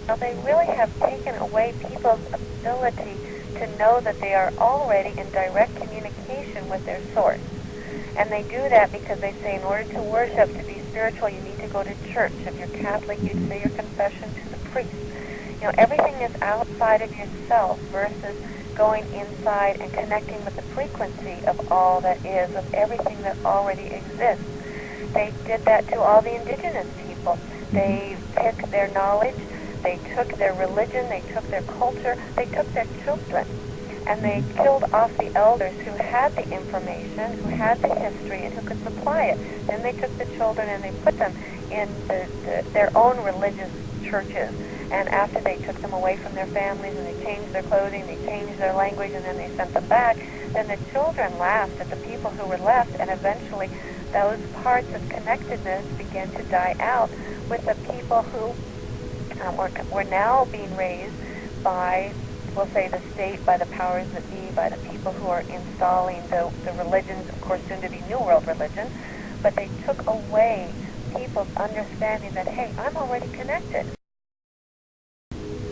Well, they really have taken away people's ability to know that they are already in direct communication with their source. And they do that because they say in order to worship, to be spiritual, you need to go to church. If you're Catholic, you'd say your confession to the priest. You know, everything is outside of yourself versus going inside and connecting with the frequency of all that is, of everything that already exists. They did that to all the indigenous people. They took their knowledge, they took their religion, they took their culture, they took their children, and they killed off the elders who had the information, who had the history, and who could supply it. Then they took the children and they put them in their own religious churches. And after they took them away from their families and they changed their clothing, they changed their language, and then they sent them back, then the children laughed at the people who were left, and eventually those parts of connectedness began to die out with the people who were now being raised by, we'll say, the state, by the powers that be, by the people who are installing the religions, of course, soon to be New World religion, but they took away people's understanding that, hey, I'm already connected.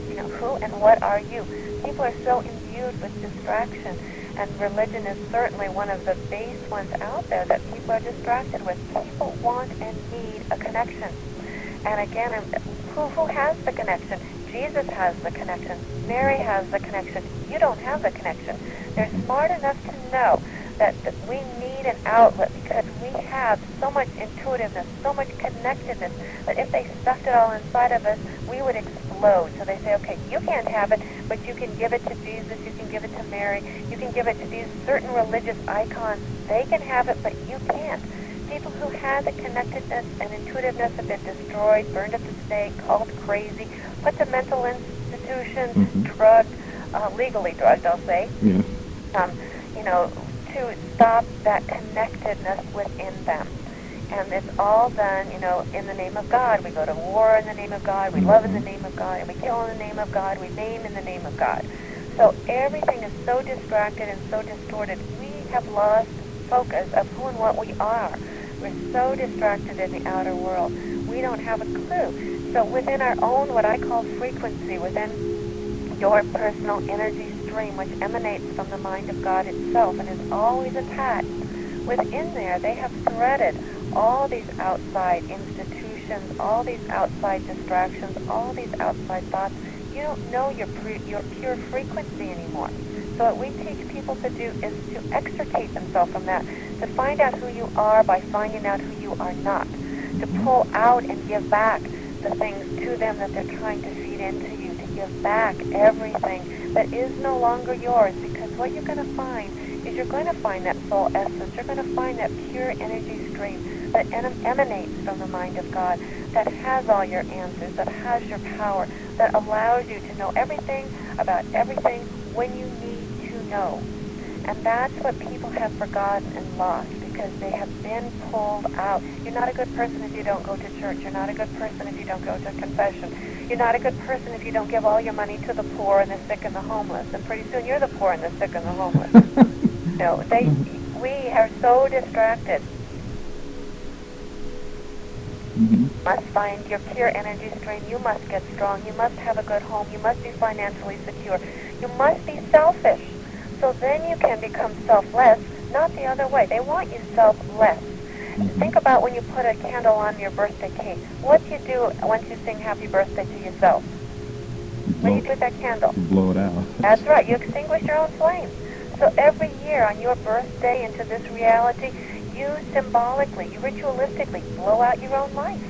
You know, who and what are you? People are so imbued with distraction, and religion is certainly one of the base ones out there that people are distracted with. People want and need a connection. And again, who has the connection? Jesus has the connection. Mary has the connection. You don't have the connection. They're smart enough to know that we need an outlet because we have so much intuitiveness, so much connectedness, that if they stuffed it all inside of us, we would explode. So they say, okay, you can't have it, but you can give it to Jesus, you can give it to Mary, you can give it to these certain religious icons. They can have it, but you can't. People who had the connectedness and intuitiveness have been destroyed, burned at the stake, called crazy, put to mental institutions, drugged, legally drugged, I'll say. Yes. You know, to stop that connectedness within them. And it's all done, you know, in the name of God. We go to war in the name of God. We love in the name of God. And we kill in the name of God. We name in the name of God. So everything is so distracted and so distorted. We have lost focus of who and what we are. We're so distracted in the outer world. We don't have a clue. So within our own, what I call frequency, within your personal energy stream, which emanates from the mind of God itself and is always attached, within there they have threaded all these outside institutions, all these outside distractions, all these outside thoughts. You don't know your pure frequency anymore. So what we teach people to do is to extricate themselves from that, to find out who you are by finding out who you are not, to pull out and give back the things to them that they're trying to feed into you, to give back everything that is no longer yours, because what you're going to find is you're going to find that soul essence, you're going to find that pure energy stream that emanates from the mind of God, that has all your answers, that has your power, that allows you to know everything about everything when you need to know. And that's what people have forgotten and lost, because they have been pulled out. You're not a good person if you don't go to church. You're not a good person if you don't go to confession. You're not a good person if you don't give all your money to the poor and the sick and the homeless. And pretty soon you're the poor and the sick and the homeless. We are so distracted. You must find your pure energy stream. You must get strong. You must have a good home. You must be financially secure. You must be selfish. So then you can become selfless, not the other way. They want you selfless. Think about when you put a candle on your birthday cake. What do you do once you sing happy birthday to yourself? What do you do with that candle? Blow it out. That's right. You extinguish your own flame. So every year on your birthday into this reality, you symbolically, you ritualistically blow out your own life.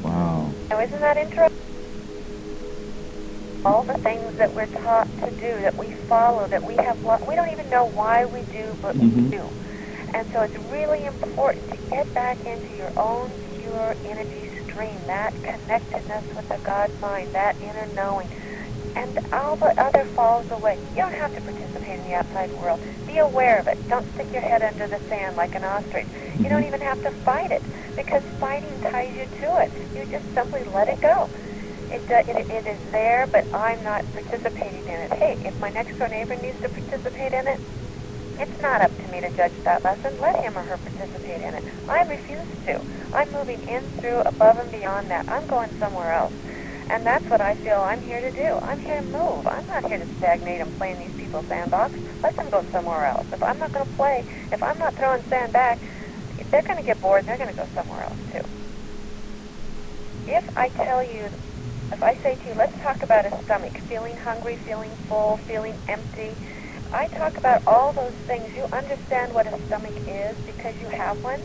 Wow. Now, isn't that interesting? All the things that we're taught to do, that we follow, that we have, we don't even know why we do, but we do. And so it's really important to get back into your own pure energy stream, that connectedness with the God mind, that inner knowing. And all the other falls away. You don't have to participate in the outside world. Be aware of it. Don't stick your head under the sand like an ostrich. You don't even have to fight it, because fighting ties you to it. You just simply let it go. It is there, but I'm not participating in it. Hey, if my next door neighbor needs to participate in it, it's not up to me to judge that lesson. Let him or her participate in it. I refuse to. I'm moving in, through, above and beyond that. I'm going somewhere else. And that's what I feel I'm here to do. I'm here to move. I'm not here to stagnate and play in these people's sandbox. Let them go somewhere else. If I'm not going to play, if I'm not throwing sand back, they're going to get bored and they're going to go somewhere else too. If I tell you, if I say to you, let's talk about a stomach, feeling hungry, feeling full, feeling empty, I talk about all those things. You understand what a stomach is because you have one.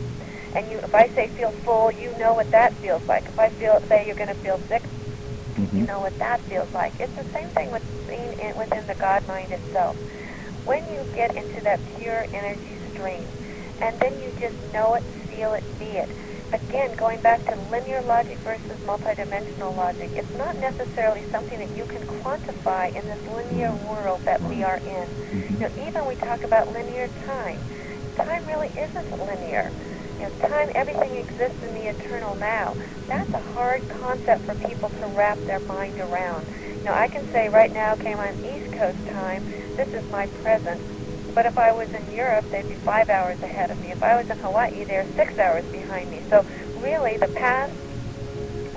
And if I say feel full, you know what that feels like. If I say you're going to feel sick, you know what that feels like. It's the same thing with being within the God mind itself. When you get into that pure energy stream, and then you just know it, feel it, be it. Again, going back to linear logic versus multidimensional logic, it's not necessarily something that you can quantify in this linear world that we are in. You know, even we talk about linear time. Time really isn't linear. You know, time, everything exists in the eternal now. That's a hard concept for people to wrap their mind around. You know, I can say right now, okay, I'm on East Coast time, this is my present, but if I was in Europe, they'd be 5 hours ahead of me. If I was in Hawaii, they're 6 hours behind me. So really, the past,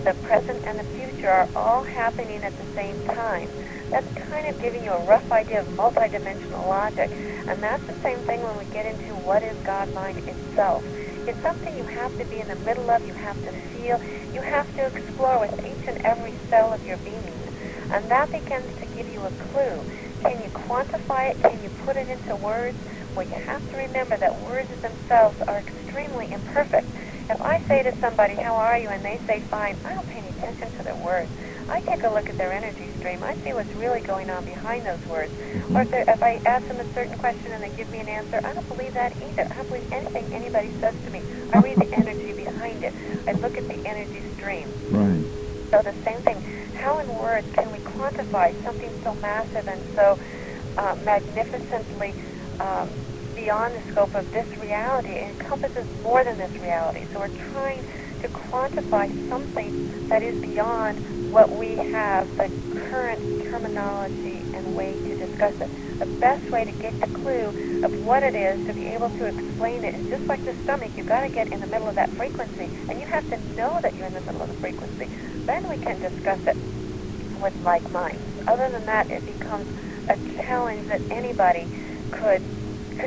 the present, and the future are all happening at the same time. That's kind of giving you a rough idea of multidimensional logic. And that's the same thing when we get into what is God mind itself. It's something you have to be in the middle of, you have to feel, you have to explore with each and every cell of your being. And that begins to give you a clue. Can you quantify it? Can you put it into words? Well, you have to remember that words themselves are extremely imperfect. If I say to somebody, how are you, and they say fine, I don't pay any attention to their words. I take a look at their energy stream. I see what's really going on behind those words. Or if I ask them a certain question and they give me an answer, I don't believe that either. I don't believe anything anybody says to me. I read the energy behind it. I look at the energy stream. Right. So the same thing. How in words can we quantify something so massive and so magnificently beyond the scope of this reality? It encompasses more than this reality. So we're trying to quantify something that is beyond what we have, the current terminology and way to discuss it. The best way to get the clue of what it is, to be able to explain it, is just like the stomach. You've got to get in the middle of that frequency, and you have to know that you're in the middle of the frequency. Then we can discuss it with like minds. Other than that, it becomes a challenge that anybody could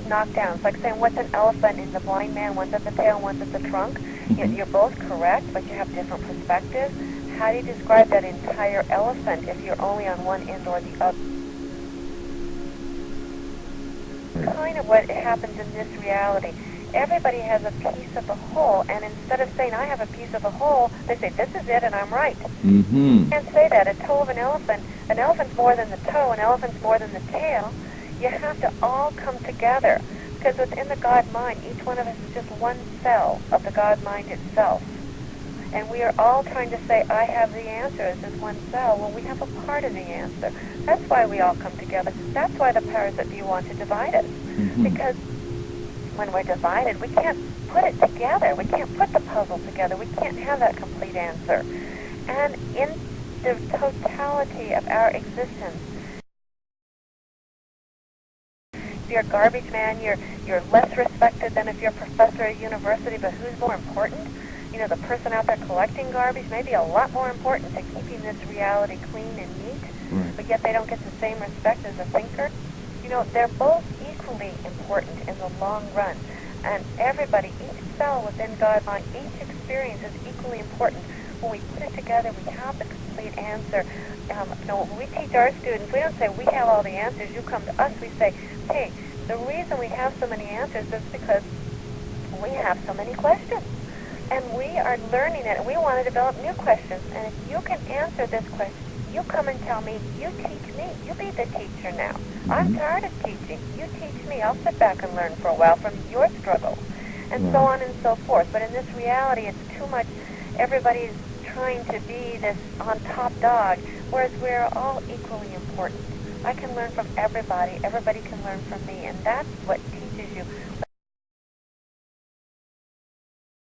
knock down. It's like saying, what's an elephant in the blind man? One's at the tail, one's at the trunk. You're both correct, but you have different perspectives. How do you describe that entire elephant if you're only on one end or the other? Kind of what happens in this reality. Everybody has a piece of the whole, and instead of saying, I have a piece of the whole, they say, this is it, and I'm right. You can't say that. A toe of an elephant's more than the toe, an elephant's more than the tail. You have to all come together, because within the God mind, each one of us is just one cell of the God mind itself. And we are all trying to say, I have the answer as this one cell. Well, we have a part of the answer. That's why we all come together. That's why the powers that be want to divide us. Because when we're divided, we can't put it together. We can't put the puzzle together. We can't have that complete answer. And in the totality of our existence, if you're a garbage man, you're less respected than if you're a professor at a university, but who's more important? You know, the person out there collecting garbage may be a lot more important to keeping this reality clean and neat, but yet they don't get the same respect as a thinker. You know, they're both equally important in the long run. And everybody, each cell within God mind, each experience is equally important. When we put it together, we have the complete answer. You know, when we teach our students, we don't say, we have all the answers, you come to us. We say, hey, the reason we have so many answers is because we have so many questions. And we are learning it, and we want to develop new questions. And if you can answer this question, you come and tell me, you teach me. You be the teacher now. I'm tired of teaching. You teach me. I'll sit back and learn for a while from your struggle. And so on and so forth. But in this reality, it's too much. Everybody's trying to be this on-top dog, whereas we're all equally important. I can learn from everybody. Everybody can learn from me. And that's what teaches you